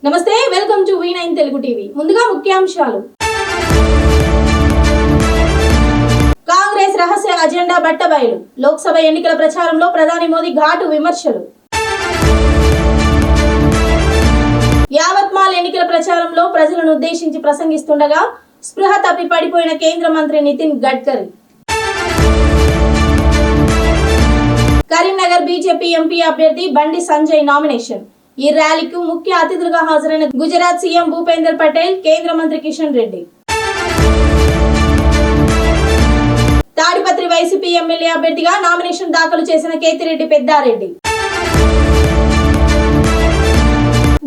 నమస్తే, welcome to V9 Telugu TV. ముందుగా ముఖ్యాంశాలు. కాంగ్రెస్ రహస్య అజెండా బట్టబయలు. లోక్సభ ఎన్నికల ప్రచారంలో ప్రధాని మోదీ ఘాటు విమర్శలు. యావత్మాల్ ఎన్నికల ప్రచారంలో ప్రజలను ఉద్దేశించి ప్రసంగిస్తుండగా స్పృహ తప్పి పడిపోయిన కేంద్ర మంత్రి నితిన్ గడ్కరీ. కరీంనగర్ బీజేపీ ఎంపీ అభ్యర్థి బండి సంజయ్ నామినేషన్. ఈ ర్యాలీకి ముఖ్య అతిథులుగా హాజరైన గుజరాత్ సీఎం భూపేందర్ పటేల్, కేంద్ర మంత్రి కిషన్ రెడ్డి. తాడిపత్రి వైసీపీ ఎమ్మెల్యే అభ్యర్థిగా నామినేషన్ దాఖలు చేసిన కేతిరెడ్డి పెద్దారెడ్డి.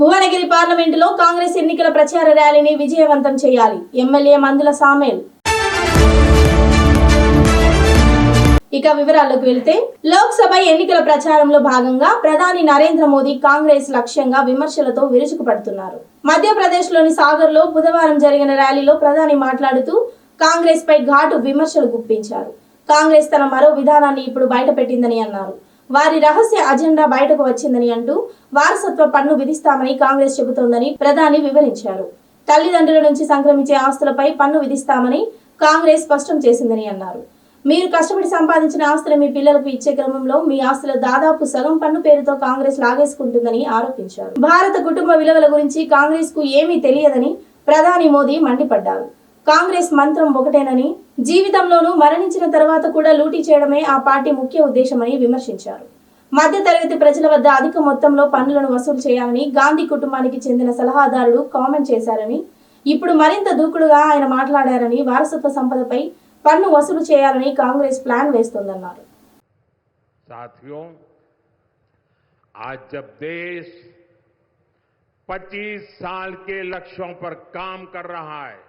భువనగిరి పార్లమెంటులో కాంగ్రెస్ ఎన్నికల ప్రచార ర్యాలీని విజయవంతం చేయాలి. ఎమ్మెల్యే మందుల సామేల్. ఇక వివరాల్లోకి వెళ్తే, లోక్సభ ఎన్నికల ప్రచారంలో భాగంగా ప్రధాని నరేంద్ర మోదీ కాంగ్రెస్ లక్ష్యంగా విమర్శలతో విరుచుకుపడుతున్నారు. మధ్యప్రదేశ్ లోని సాగర్ లో బుధవారం జరిగిన ర్యాలీలో ప్రధాని మాట్లాడుతూ కాంగ్రెస్ పై ఘాటు విమర్శలు గుప్పించారు. కాంగ్రెస్ తన మరో విధానాన్ని ఇప్పుడు బయటపెట్టిందని అన్నారు. వారి రహస్య అజెండా బయటకు వచ్చిందని అంటూ వారసత్వ పన్ను విధిస్తామని కాంగ్రెస్ చెబుతోందని ప్రధాని వివరించారు. తల్లిదండ్రుల నుంచి సంక్రమించే ఆస్తులపై పన్ను విధిస్తామని కాంగ్రెస్ స్పష్టం చేసిందని అన్నారు. మీరు కష్టపడి సంపాదించిన ఆస్తులు మీ పిల్లలకు ఇచ్చే క్రమంలో మీ ఆస్తుల దాదాపు సగం పన్ను పేరుతో కాంగ్రెస్ లాగేసుకుంటుందని ఆరోపించారు. భారత కుటుంబ విలువల గురించి కాంగ్రెస్ కు ఏమీ తెలియదని ప్రధాని మోదీ మండిపడ్డారు. కాంగ్రెస్ మంత్రం ఒకటేనని, జీవితంలోనూ మరణించిన తర్వాత కూడా లూటీ చేయడమే ఆ పార్టీ ముఖ్య ఉద్దేశమని విమర్శించారు. మధ్య తరగతి ప్రజల వద్ద అధిక మొత్తంలో పన్నులను వసూలు చేయాలని గాంధీ కుటుంబానికి చెందిన సలహాదారుడు కామెంట్ చేశారని, ఇప్పుడు మరింత దూకుడుగా ఆయన మాట్లాడారని, వారసత్వ సంపదపై పన్ను వసూలు చేయాలని కాంగ్రెస్ ప్లాన్ వేస్తోందన్నారు. साथियों, आज जब देश 25 साल के लक्ष्यों पर काम कर रहा है,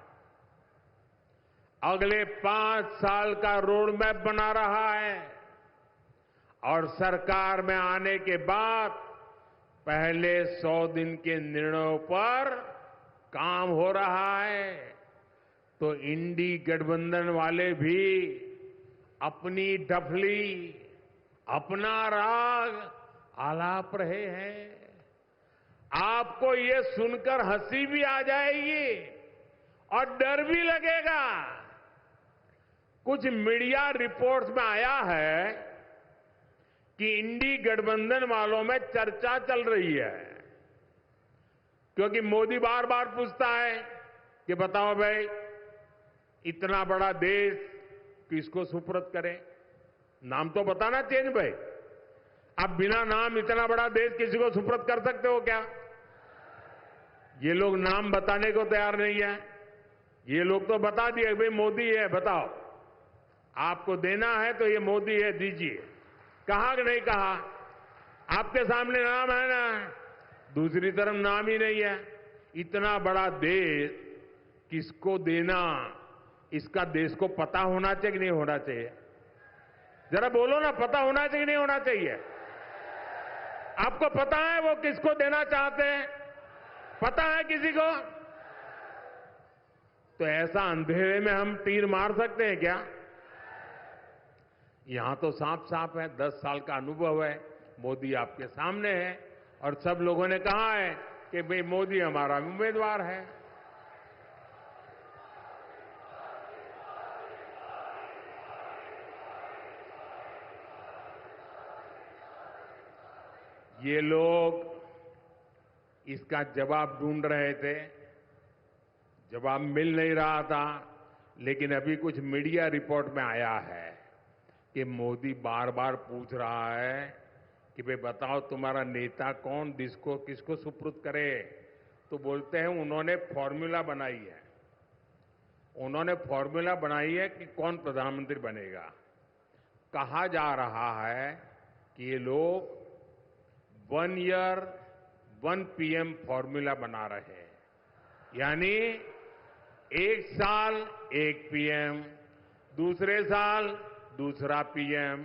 अगले 5 साल का रोड मैप बना रहा है और सरकार में आने के बाद पहले 100 दिन के निर्णयों पर काम हो रहा है, तो इंडी गठबंधन वाले भी अपनी डफली, अपना राग आलाप रहे हैं। आपको ये सुनकर हंसी भी आ जाएगी और डर भी लगेगा। कुछ मीडिया रिपोर्ट्स में आया है कि इंडी गठबंधन वालों में चर्चा चल रही है, क्योंकि मोदी बार बार पूछता है कि बताओ भाई, इतना बड़ा देश किसको सुपुर्द करें? नाम तो बताना चाहिए भाई। आप बिना नाम इतना बड़ा देश किसी को सुपुर्द कर सकते हो क्या? ये लोग नाम बताने को तैयार नहीं है। ये लोग तो बता दिए भाई मोदी है, बताओ आपको देना है तो ये मोदी है, दीजिए। कहा कि नहीं कहा? आपके सामने नाम है ना, दूसरी तरफ नाम ही नहीं है। इतना बड़ा देश किसको देना, इसका देश को पता होना चाहिए कि नहीं होना चाहिए? जरा बोलो ना, पता होना चाहिए कि नहीं होना चाहिए? आपको पता है वो किसको देना चाहते हैं? पता है किसी को? तो ऐसा अंधेरे में हम तीर मार सकते हैं क्या? यहां तो साफ साफ है, 10 साल का अनुभव है, मोदी आपके सामने है और सब लोगों ने कहा है कि भाई मोदी हमारा उम्मीदवार है। ये लोग इसका जवाब ढूंढ रहे थे, जवाब मिल नहीं रहा था, लेकिन अभी कुछ मीडिया रिपोर्ट में आया है कि मोदी बार बार पूछ रहा है कि भाई बताओ तुम्हारा नेता कौन, किसको सुपुर्द करे? तो बोलते हैं उन्होंने फॉर्मूला बनाई है। उन्होंने फॉर्मूला बनाई है कि कौन प्रधानमंत्री बनेगा। कहा जा रहा है कि ये लोग 1 ईयर 1 PM फॉर्मूला बना रहे हैं, यानी 1 साल 1 PM, दूसरे साल दूसरा PM,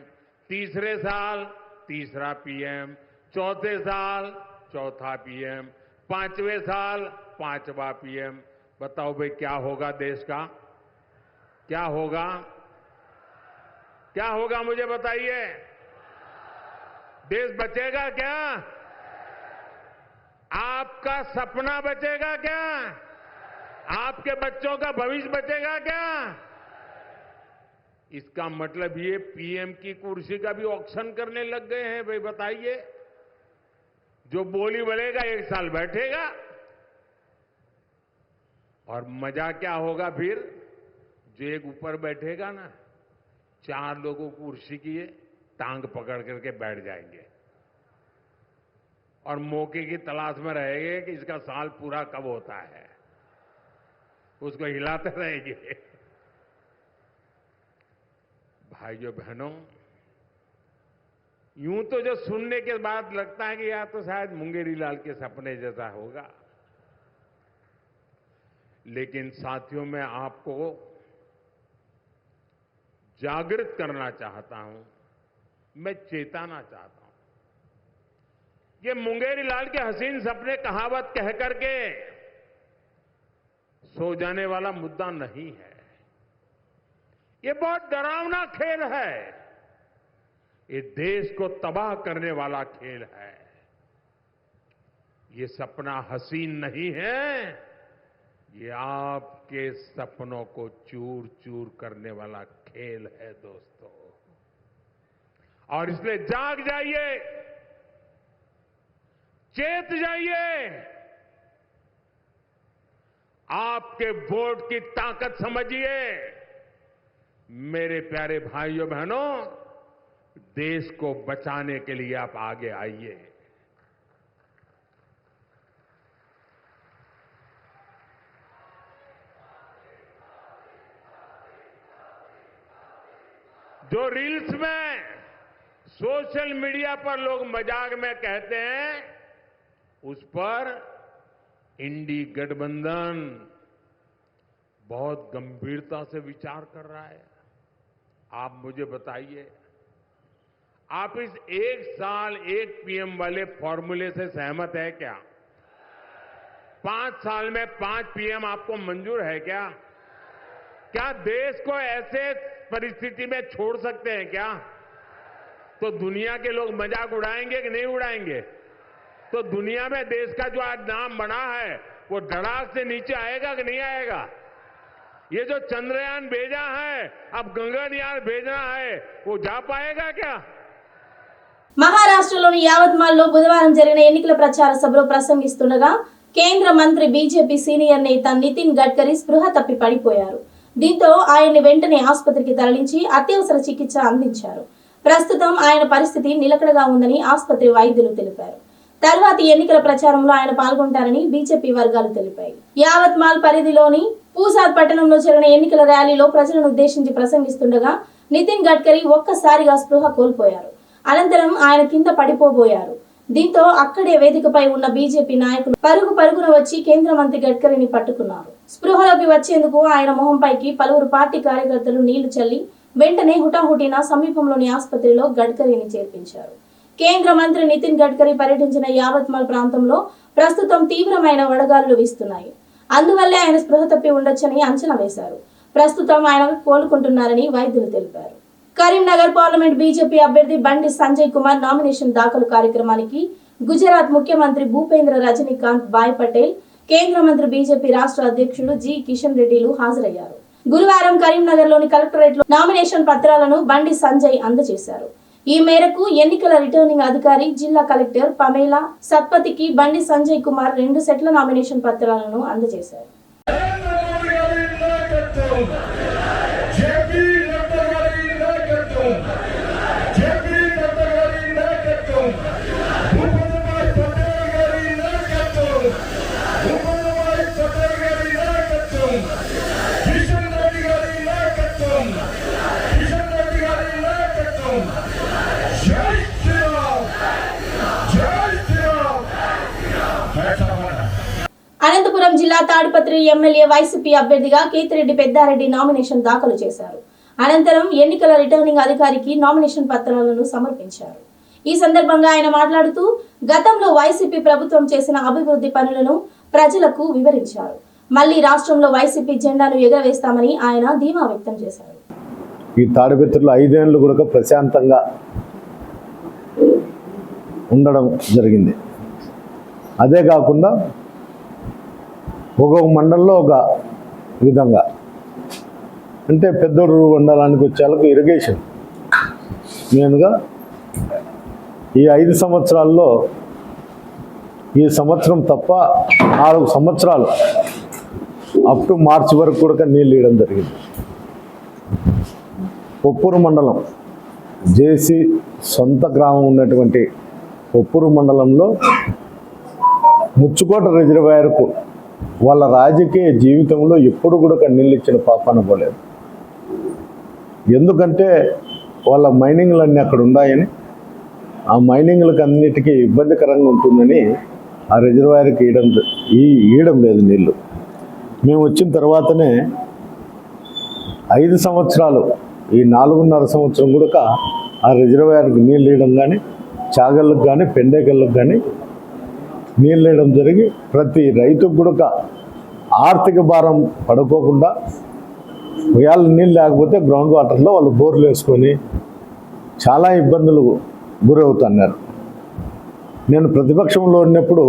तीसरे साल तीसरा PM, चौथे साल चौथा PM, 5वें साल 5वां PM। बताओ भाई क्या होगा देश का? क्या होगा? क्या होगा मुझे बताइए। देश बचेगा क्या? आप आपका सपना बचेगा क्या? आपके बच्चों का भविष्य बचेगा क्या? इसका मतलब ये पीएम की कुर्सी का भी ऑक्शन करने लग गए हैं। भाई बताइए, जो बोली बोलेगा 1 साल बैठेगा, और मजा क्या होगा फिर? जो एक ऊपर बैठेगा ना, 4 लोगों को कुर्सी की टांग पकड़ करके बैठ जाएंगे और मौके की तलाश में रहेंगे कि इसका साल पूरा कब होता है, उसको हिलाते रहेंगे। भाइयों बहनों, यूं तो जो सुनने के बाद लगता है कि यार तो शायद मुंगेरी लाल के सपने जैसा होगा, लेकिन साथियों मैं आपको जागृत करना चाहता हूं, मैं चेताना चाहता हूं। ये मुंगेरी लाल के हसीन सपने कहावत कह करके सो जाने वाला मुद्दा नहीं है। ये बहुत डरावना खेल है। ये देश को तबाह करने वाला खेल है। ये सपना हसीन नहीं है, ये आपके सपनों को चूर चूर करने वाला खेल है दोस्तों। और इसलिए जाग जाइए, चेत जाइए, आपके वोट की ताकत समझिए। मेरे प्यारे भाइयों बहनों, देश को बचाने के लिए आप आगे आइए। जो रील्स में, सोशल मीडिया पर लोग मजाक में कहते हैं, उस पर इंडी गठबंधन बहुत गंभीरता से विचार कर रहा है। आप मुझे बताइए, आप इस 1 साल 1 पीएम वाले फॉर्मूले से सहमत है क्या? 5 साल में 5 पीएम आपको मंजूर है क्या? क्या देश को ऐसे परिस्थिति में छोड़ सकते हैं क्या? तो दुनिया के लोग मजाक उड़ाएंगे कि नहीं उड़ाएंगे? तो दुनिया में देश का जो आज नाम बना है, वो धड़ाक से नीचे आएगा कि नहीं आएगा? ये जो चंद्रयान भेजा है, अब गगनयान भेजना है, वो जा पाएगा क्या? మహారాష్ట్రలోని యావత్మాల్లో బుధవారం జరిగిన ఎన్నికల ప్రచార సభలో ప్రసంగిస్తుండగా కేంద్ర మంత్రి బీజేపీ సీనియర్ నేత నితిన్ గడ్కరీ స్పృహ తప్పి పడిపోయారు. దీంతో ఆయన్ని వెంటనే ఆసుపత్రికి తరలించి అత్యవసర చికిత్స అందించారు. ప్రస్తుతం ఆయన పరిస్థితి నిలకడగా ఉందని ఆసుపత్రి వైద్యులు తెలిపారు. తర్వాతి ఎన్నికల ప్రచారంలో ఆయన పాల్గొంటారని బీజేపీ వర్గాలు తెలిపాయి. యావత్మాల్ పరిధిలోని పూసాద్ పట్టణంలో జరిగిన ఎన్నికల ర్యాలీలో ప్రజలను ఉద్దేశించి ప్రసంగిస్తుండగా నితిన్ గడ్కరీ ఒక్కసారిగా స్పృహ కోల్పోయారు. అనంతరం ఆయన కింద పడిపోబోయారు. దీంతో అక్కడే వేదికపై ఉన్న బీజేపీ నాయకులు పరుగున వచ్చి కేంద్ర మంత్రి గడ్కరీని పట్టుకున్నారు. స్పృహలోకి వచ్చేందుకు ఆయన మొహంపైకి పలువురు పార్టీ కార్యకర్తలు నీళ్లు చల్లి వెంటనే హుటాహుటిన సమీపంలోని ఆసుపత్రిలో గడ్కరీని చేర్పించారు. కేంద్ర మంత్రి నితిన్ గడ్కరీ పర్యటించిన యావత్మాల్ ప్రాంతంలో ప్రస్తుతం తీవ్రమైన వడగాలులు వీస్తున్నాయి. అందువల్లే ఆయన స్పృహ తప్పి ఉండొచ్చని అంచనా వేశారు. ప్రస్తుతం ఆయన కోలుకుంటున్నారని వైద్యులు తెలిపారు. కరీంనగర్ పార్లమెంట్ బీజేపీ అభ్యర్థి బండి సంజయ్ కుమార్ నామినేషన్ దాఖలు కార్యక్రమానికి గుజరాత్ ముఖ్యమంత్రి భూపేంద్ర రజనీకాంత్ భాయ్ పటేల్, కేంద్ర మంత్రి బీజేపీ రాష్ట్ర అధ్యక్షుడు జి కిషన్ రెడ్డిలు హాజరయ్యారు. గురువారం కరీంనగర్లోని కలెక్టరేట్లో నామినేషన్ పత్రాలను బండి సంజయ్ అందజేశారు. ఈ మేరకు ఎన్నికల రిటర్నింగ్ అధికారి జిల్లా కలెక్టర్ పమేలా సత్పతికి బండి సంజయ్ కుమార్ 2 సెట్ల నామినేషన్ పత్రాలను అందజేశారు. అనంతపురం జిల్లా తాడిపత్రి ఎమ్మెల్యే వైసీపీ అభ్యర్థిగా కేతిరెడ్డి పెద్దారెడ్డి నామినేషన్ దాఖలు చేశారు. అనంతరం ఎన్నికల రిటర్నింగ్ అధికారికి నామినేషన్ పత్రాలను సమర్పించారు. ఈ సందర్భంగా ఆయన మాట్లాడుతూ గతంలో వైసీపీ ప్రభుత్వం చేసిన అభివృద్ధి పనులను ప్రజలకు వివరించారు. మళ్లీ రాష్ట్రంలో వైసీపీ జెండాను ఎగరవేస్తామని ఆయన ధీమా వ్యక్తం చేశారు. ఈ తాడిపత్రిలో 5 ఏళ్ళు కూడా ప్రశాంతంగా ఉండడం జరిగింది. అదే కాకుండా ఒక్కొక్క మండలంలో ఒక విధంగా, అంటే పెద్దూరు మండలానికి వచ్చేందుకు ఇరిగేషన్ మెయిన్గా ఈ 5 సంవత్సరాల్లో ఈ సంవత్సరం తప్ప 4 సంవత్సరాలు అప్ టు మార్చి వరకు కూడా నీళ్ళు ఇవ్వడం జరిగింది. ఒప్పూరు మండలం జేసీ సొంత గ్రామం ఉన్నటువంటి ఒప్పూరు మండలంలో ముచ్చుకోట రిజర్వాయర్కు వాళ్ళ రాజకీయ జీవితంలో ఎప్పుడు కూడా నీళ్ళు ఇచ్చిన పాపాన పోలేదు. ఎందుకంటే వాళ్ళ మైనింగ్లు అన్నీ అక్కడ ఉన్నాయని, ఆ మైనింగ్లకు అన్నిటికీ ఇబ్బందికరంగా ఉంటుందని ఆ రిజర్వాయర్కి ఇవ్వడం లేదు నీళ్ళు. మేము వచ్చిన తర్వాతనే 5 సంవత్సరాలు, ఈ 4.5 సంవత్సరం కూడా ఆ రిజర్వాయర్కి నీళ్ళు ఇవ్వడం కానీ, చాగళ్ళకు కానీ, పెండేకళ్ళకు కానీ నీళ్ళు ఇవ్వడం జరిగి ప్రతి రైతుకు కూడా ఆర్థిక భారం పడుకోకుండా, వేళ నీళ్ళు లేకపోతే గ్రౌండ్ వాటర్లో వాళ్ళు బోర్లు వేసుకొని చాలా ఇబ్బందులు గురవుతున్నారు. నేను ప్రతిపక్షంలో ఉన్నప్పుడు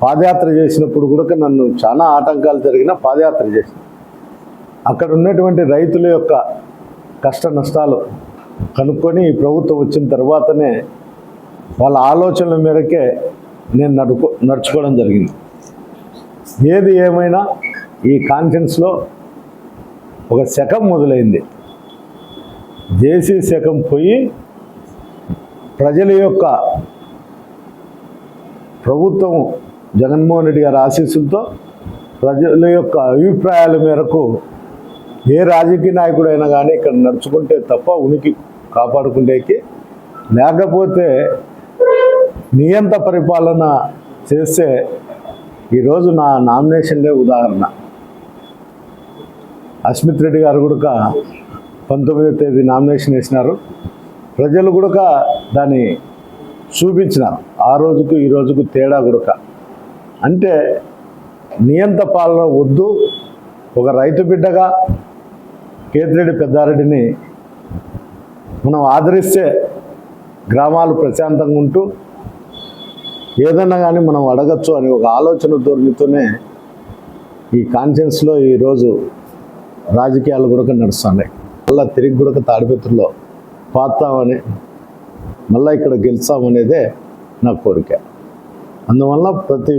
పాదయాత్ర చేసినప్పుడు కూడా నన్ను చాలా ఆటంకాలు జరిగిన పాదయాత్ర చేసిన, అక్కడ ఉన్నటువంటి రైతుల యొక్క కష్ట నష్టాలు కనుక్కొని ఈ ప్రభుత్వం వచ్చిన తర్వాతనే వాళ్ళ ఆలోచనల మేరకే నేను నడుచుకోవడం జరిగింది. ఏది ఏమైనా ఈ కాన్ఫరెన్స్లో ఒక శకం మొదలైంది. జేసీ శకం పోయి ప్రజల యొక్క ప్రభుత్వం జగన్మోహన్ రెడ్డి గారి ఆశీస్సులతో ప్రజల యొక్క అభిప్రాయాల మేరకు ఏ రాజకీయ నాయకుడైనా కానీ ఇక్కడ నడుచుకుంటే తప్ప ఉనికి కాపాడుకుంటేకి, లేకపోతే నియంత పరిపాలన చేస్తే ఈరోజు నా నామినేషన్లే ఉదాహరణ. అస్మిత్ రెడ్డి గారు కూడా 19వ తేదీ నామినేషన్ వేసినారు. ప్రజలు కూడా దాన్ని చూపించినారు. ఆ రోజుకు ఈ రోజుకు తేడా కూడా, అంటే నియంత పాలన వద్దు. ఒక రైతు బిడ్డగా కేతిరెడ్డి పెద్దారెడ్డిని మనం ఆదరిస్తే గ్రామాలు ప్రశాంతంగా ఉంటూ ఏదన్నా కానీ మనం అడగచ్చు అని ఒక ఆలోచన ధోరణితోనే ఈ కాన్ఫరెన్స్లో ఈరోజు రాజకీయాలు కూడా నడుస్తున్నాయి. మళ్ళీ తిరిగి కూడా తాడిపత్రిలో పాతామని, మళ్ళీ ఇక్కడ గెలిచామనేదే నా కోరిక. అందువల్ల ప్రతి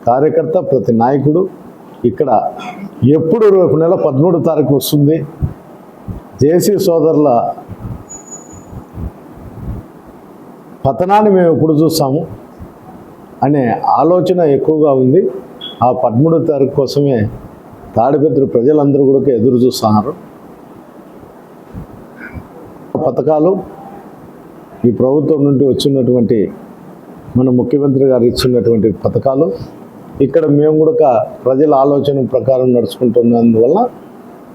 కార్యకర్త, ప్రతి నాయకుడు ఇక్కడ ఎప్పుడు రేపు నెల 13వ తారీఖు వస్తుంది, జేసీ సోదరుల పతనాన్ని మేము ఎప్పుడు చూస్తాము అనే ఆలోచన ఎక్కువగా ఉంది. ఆ 13వ తారీఖు కోసమే తాడిపత్రి ప్రజలందరూ కూడా ఎదురు చూస్తున్నారు. పథకాలు ఈ ప్రభుత్వం నుండి వచ్చినటువంటి మన ముఖ్యమంత్రి గారు ఇచ్చినటువంటి పథకాలు ఇక్కడ మేము కూడా ప్రజల ఆలోచన ప్రకారం నడుచుకుంటున్నందువల్ల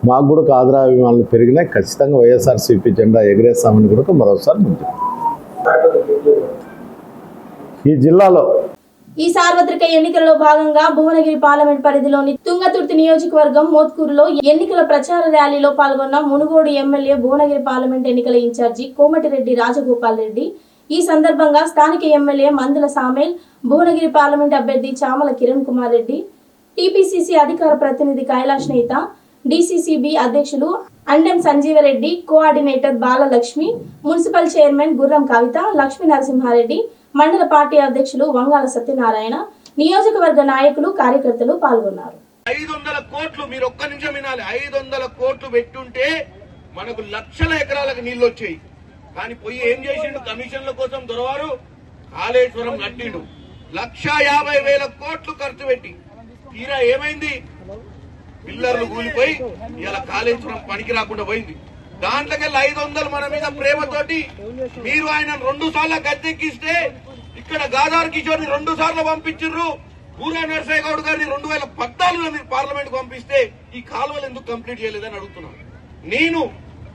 మాకు కూడా ఆదరాభిమానాలు పెరిగినాయి. ఖచ్చితంగా వైఎస్ఆర్సీపీ జెండా ఎగరేస్తామని కూడా మరోసారి ముందు ఈ జిల్లాలో ఈ సార్వత్రిక ఎన్నికల్లో భాగంగా భువనగిరి పార్లమెంట్ పరిధిలోని తుంగతుర్తి నియోజకవర్గం మోత్కూరులో ఎన్నికల ప్రచార ర్యాలీలో పాల్గొన్న మునుగోడు ఎమ్మెల్యే భువనగిరి పార్లమెంట్ ఎన్నికల ఇన్ఛార్జి కోమటిరెడ్డి రాజగోపాల్ రెడ్డి. ఈ సందర్భంగా స్థానిక ఎమ్మెల్యే మందుల సామేల్, భువనగిరి పార్లమెంట్ అభ్యర్థి చామల కిరణ్ కుమార్ రెడ్డి, టీపీసీసీ అధికార ప్రతినిధి కైలాష్ నేత, డీసీసీబీ అధ్యక్షులు Andem Sanjeevareddy, coordinator Balalakshmi, municipal chairman Gurram Kavitha, Lakshmi Narasimha Reddy, మండల పార్టీ అధ్యక్షులు వంగాల సత్యనారాయణ, నియోజకవర్గ నాయకులు, కార్యకర్తలు పాల్గొన్నారు. 500 కోట్లు, మీరు ఒక్క నిమిషం వినాలి, 500 కోట్లు పెట్టుంటే మనకు లక్షల ఎకరాలకు నీళ్లు వచ్చాయి. కానీ పోయి ఏం చేసిండు? కమిషన్ల కోసం దొరవారు కాళేశ్వరం కట్టిండు. 1,50,000 కోట్లు ఖర్చు పెట్టి తీరా ఏమైంది? పిల్లర్లు కూలిపోయి ఇలా కాళేశ్వరం పనికి రాకుండా పోయింది. దాంట్లోకెళ్ళి 500 మన మీద ప్రేమతోటి మీరు ఆయన 2 సార్లు గద్దెక్కిస్తే ఇక్కడ గాదార్ కిషోర్ ని 2 సార్లు పంపించారు. పూరా నరసయ్య గౌడ్ గారిని 2014లో మీరు పార్లమెంట్ పంపిస్తే ఈ కాలువలు ఎందుకు కంప్లీట్ చేయలేదని అడుగుతున్నాను.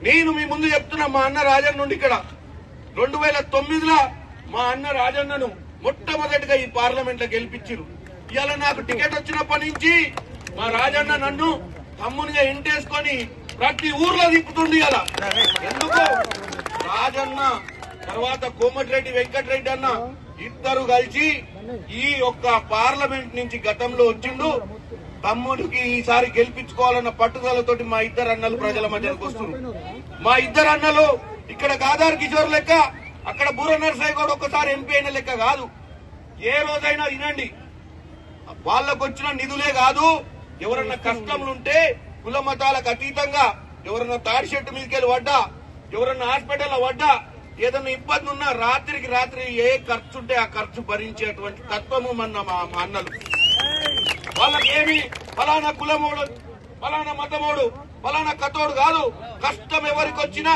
నేను మీ ముందు చెప్తున్నా, మా అన్న రాజన్న నుండి ఇక్కడ 2009లో మా అన్న రాజన్నను మొట్టమొదటిగా ఈ పార్లమెంట్ లో గెలిపించారు. ఇవాళ నాకు టికెట్ వచ్చినప్పటి నుంచి మా రాజన్న నన్ను తమ్మునిగా ఇంటేసుకొని ప్రతి ఊర్లో తిప్పుతుంది. అలా ఎందుకు? రాజన్న తర్వాత కోమటిరెడ్డి వెంకటరెడ్డి అన్న ఇద్దరు కలిసి ఈ యొక్క పార్లమెంట్ నుంచి గతంలో వచ్చిండు. తమ్ముడికి ఈసారి గెలిపించుకోవాలన్న పట్టుదలతోటి మా ఇద్దరు అన్నలు ప్రజల మధ్యలోకి వస్తున్నారు. మా ఇద్దరు అన్నలు ఇక్కడ గాదార్ కిషోర్ లెక్క, అక్కడ బూర నరసయ్య కూడా ఒక్కసారి ఎంపీ అయిన లెక్క కాదు. ఏ రోజైనా వినండి, వాళ్ళకు వచ్చిన నిధులే కాదు, ఎవరన్నా కష్టంలుంటే కుల మతాలకు అతీతంగా ఎవరన్నా తాడి చెట్టు మీదకెళ్ళి పడ్డా, ఎవరన్నా హాస్పిటల్లో పడ్డా, ఏదన్నా ఇబ్బంది ఉన్నా రాత్రికి రాత్రి ఏ ఖర్చు ఉంటే ఆ ఖర్చు భరించేటువంటి తత్వము మా అన్నలు. వాళ్ళకేమి ఫలానా కులమోడు, ఫలానా మతమోడు, ఫలానా కతోడు కాదు. కష్టం ఎవరికి వచ్చినా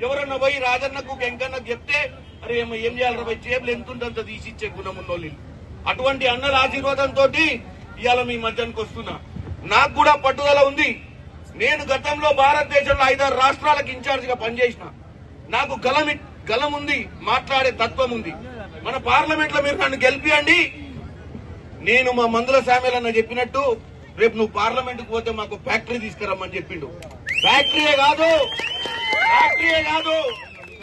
ఎవరన్నా పోయి రాజన్నకు వెంకన్నకు చెప్తే అరే ఏం చేయాలరా పోయి జేబులు ఎంతుంటంత తీసిచ్చే గుణం ఉన్నోళ్ళు. అటువంటి అన్నల ఆశీర్వాదంతో ఇవాళ మీ మధ్యానికి వస్తున్నా. నాకు కూడా పట్టుదల ఉంది. నేను గతంలో భారతదేశంలో 5-6 రాష్ట్రాలకు ఇన్ఛార్జిగా పనిచేసిన. నాకు గలం ఉంది, మాట్లాడే తత్వం ఉంది. మన పార్లమెంట్ లో మీరు నన్ను గెలిపియండి. నేను మా మందుల శామ్యుల్ అన్న చెప్పినట్టు రేపు నువ్వు పార్లమెంట్ కు పోతే మాకు ఫ్యాక్టరీ తీసుకురమ్మని చెప్పిండు. ఫ్యాక్టరీయే కాదు,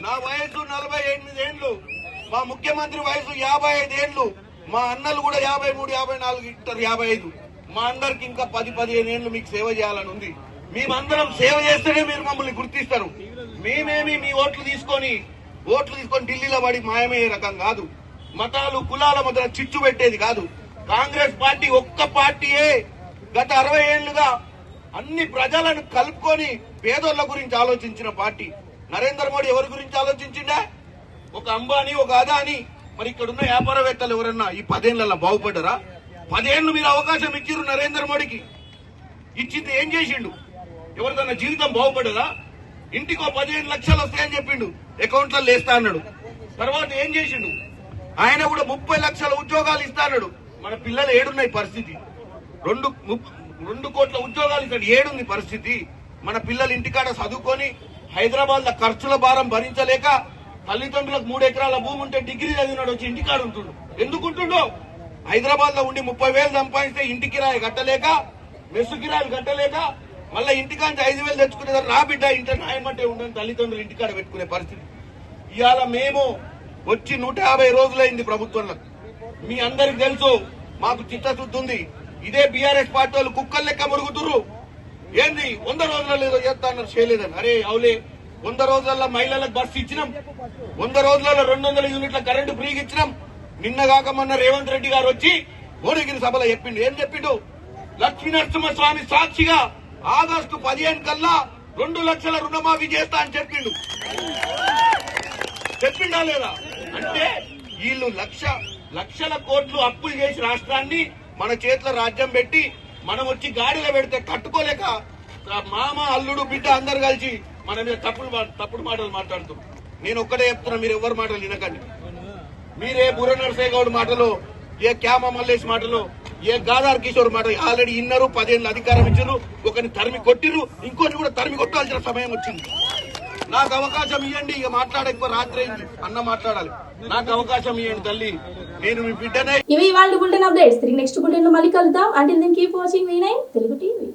నా వయసు 48 ఏండ్లు, మా ముఖ్యమంత్రి వయసు 55 ఏండ్లు, మా అన్నలు కూడా 53, 54, ఇస్తారు 55. మా అందరికి ఇంకా 10-15 ఏండ్లు మీకు సేవ చేయాలని ఉంది. మేమందరం సేవ చేస్తేనే మీరు మమ్మల్ని గుర్తిస్తారు. మేమేమి మీ ఓట్లు తీసుకొని ఢిల్లీలో పడి మాయమయ్యే రకం కాదు. మతాలు కులాల మధ్య చిచ్చు పెట్టేది కాదు. కాంగ్రెస్ పార్టీ ఒక్క పార్టీయే గత 60 ఏళ్లుగా అన్ని ప్రజలను కలుపుకొని పేదోళ్ల గురించి ఆలోచించిన పార్టీ. నరేంద్ర మోడీ ఎవరి గురించి ఆలోచించిండా? ఒక అంబానీ, ఒక అదానీ. మరి ఇక్కడున్న వ్యాపారవేత్తలు ఎవరన్నా ఈ 10 ఏళ్లలో బాగుపడ్డారా? 10 ఏళ్లు మీరు అవకాశం ఇచ్చిర్రు నరేంద్ర మోడీకి. ఇచ్చింది ఏం చేసిండు? ఎవరిదన్నా జీవితం బాగుపడ్డదా? ఇంటికో 15 లక్షలు వస్తాయని చెప్పిండు, అకౌంట్లో వేస్తా అన్నాడు. తర్వాత ఏం చేసిండు? ఆయన కూడా 30 లక్షల ఉద్యోగాలు ఇస్తా అన్నాడు. మన పిల్లలు ఏడున్నాయి పరిస్థితి? 2 కోట్ల ఉద్యోగాలు ఇక్కడ ఏడుంది పరిస్థితి. మన పిల్లలు ఇంటికాడ చదువుకొని హైదరాబాద్ లో ఖర్చుల భారం భరించలేక తల్లిదండ్రులకు 3 ఎకరాల భూమి ఉంటే డిగ్రీ చదివినాడు వచ్చి ఇంటికాడ ఉంటుండు. ఎందుకుంటుండో? హైదరాబాద్ లో ఉండి 30,000 సంపాదిస్తే ఇంటి కిరాయి కట్టలేక, మెస్సు కిరాయిలు కట్టలేక, మళ్ళీ ఇంటికాంచి 5,000 తెచ్చుకునేదారు నా బిడ్డ ఇంట న్యాయమంటే ఉండని తల్లిదండ్రులు ఇంటికాడ పెట్టుకునే పరిస్థితి. ఇవాళ మేము వచ్చి 150 రోజులైంది ప్రభుత్వంలో. మీ అందరికి తెలుసు మాకు చిత్తశుద్ధి ఉంది. ఇదే బీఆర్ఎస్ పార్టీ వాళ్ళు కుక్కలు లెక్క మురుగుతుర్రు. ఏంది 100 రోజులలో ఏదో చేస్తానన్నారు, చేయలేదని. అరే అవులే, 100 రోజులలో మహిళలకు బస్సు ఇచ్చినాం, 100 రోజులలో 200 యూనిట్ల కరెంటు ఫ్రీగా ఇచ్చినాం. నిన్నగాక మొన్న రేవంత్ రెడ్డి గారు వచ్చి భువనగిరి సభలో చెప్పిండు. ఏం చెప్పిండు? లక్ష్మీనరసింహస్వామి సాక్షిగా ఆగస్టు 15 కల్లా 2 లక్షల రుణమాఫీ చేస్తా అని చెప్పిండా లేదా? అంటే వీళ్ళు లక్షల కోట్లు అప్పులు చేసి రాష్ట్రాన్ని మన చేతిలో రాజ్యం పెట్టి మనం వచ్చి గాడిలో పెడితే కట్టుకోలేక మామ, అల్లుడు, బిడ్డ అందరు కలిసి మన మీద తప్పుడు మాటలు మాట్లాడుతాం. నేను ఒక్కటే చెప్తున్నా, మీరు ఎవరి మాటలు వినకండి. మీరే బుర్ర నరసయ్య గౌడ్ మాటలు, ఏ క్యామ మల్లేష్ మాటలు, ఏ గాదార్ కిషోర్ మాట ఆల్రెడీ ఇన్నరు. 10 ఏళ్ళు అధికారం ఇచ్చారు, ఒకరిని తరిమి కొట్టిర్రు, ఇంకోటి కూడా తరిమి కొట్టాల్సిన సమయం వచ్చింది. నాకు అవకాశం ఇవ్వండి. ఇక మాట్లాడేక్కువ రాత్రి అయింది, అన్న మాట్లాడాలి. నాకు అవకాశం ఇవ్వండి తల్లి, నేను మీ బిడ్డనే. ఇవి ఇవాళ బులెటిన్ అప్డేట్స్. తిరిగి నెక్స్ట్ బులెటిన్ లో మళ్ళీ కలుద్దాం. Until then keep watching V9 Telugu TV.